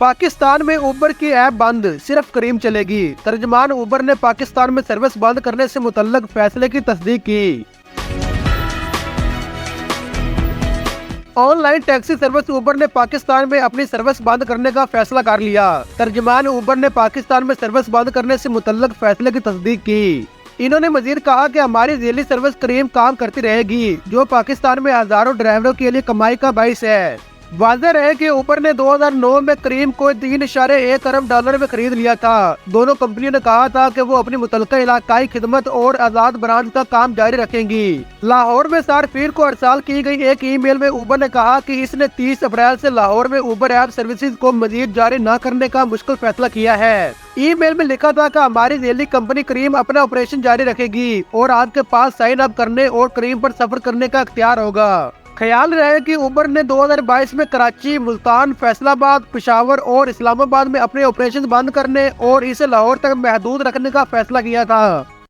پاکستان میں اوبر کی ایپ بند، صرف کریم چلے گی۔ ترجمان اوبر نے پاکستان میں سروس بند کرنے سے متعلق فیصلے کی تصدیق کی۔ On line taxi service Uber نے پاکستان میں اپنی سروس بند کرنے کا فیصلہ کر لیا۔ ترجمان اوبر نے پاکستان میں سروس بند کرنے سے متعلق فیصلے کی تصدیق کی۔ انہوں نے مزید کہا کہ ہماری ذیلی سروس کریم کام کرتی رہے گی، جو پاکستان میں ہزاروں ڈرائیوروں کے لیے کمائی کا باعث ہے۔ واضح رہے کہ اوبر نے 2009 میں کریم کو $3.1 ارب میں خرید لیا تھا۔ دونوں کمپنیوں نے کہا تھا کہ وہ اپنی متعلقہ علاقائی خدمت اور آزاد برانڈ کا کام جاری رکھیں گی۔ لاہور میں صارفین کو ارسال کی گئی ایک ای میل میں اوبر نے کہا کہ اس نے 30 اپریل سے لاہور میں اوبر ایپ سروسز کو مزید جاری نہ کرنے کا مشکل فیصلہ کیا ہے۔ ای میل میں لکھا تھا کہ ہماری ذیلی کمپنی کریم اپنا آپریشن جاری رکھے گی اور آپ کے پاس سائن اپ کرنے اور کریم پر سفر کرنے کا اختیار ہوگا۔ خیال رہے کہ اوبر نے 2022 میں کراچی، ملتان، فیصل آباد، پشاور اور اسلام آباد میں اپنے آپریشن بند کرنے اور اسے لاہور تک محدود رکھنے کا فیصلہ کیا تھا۔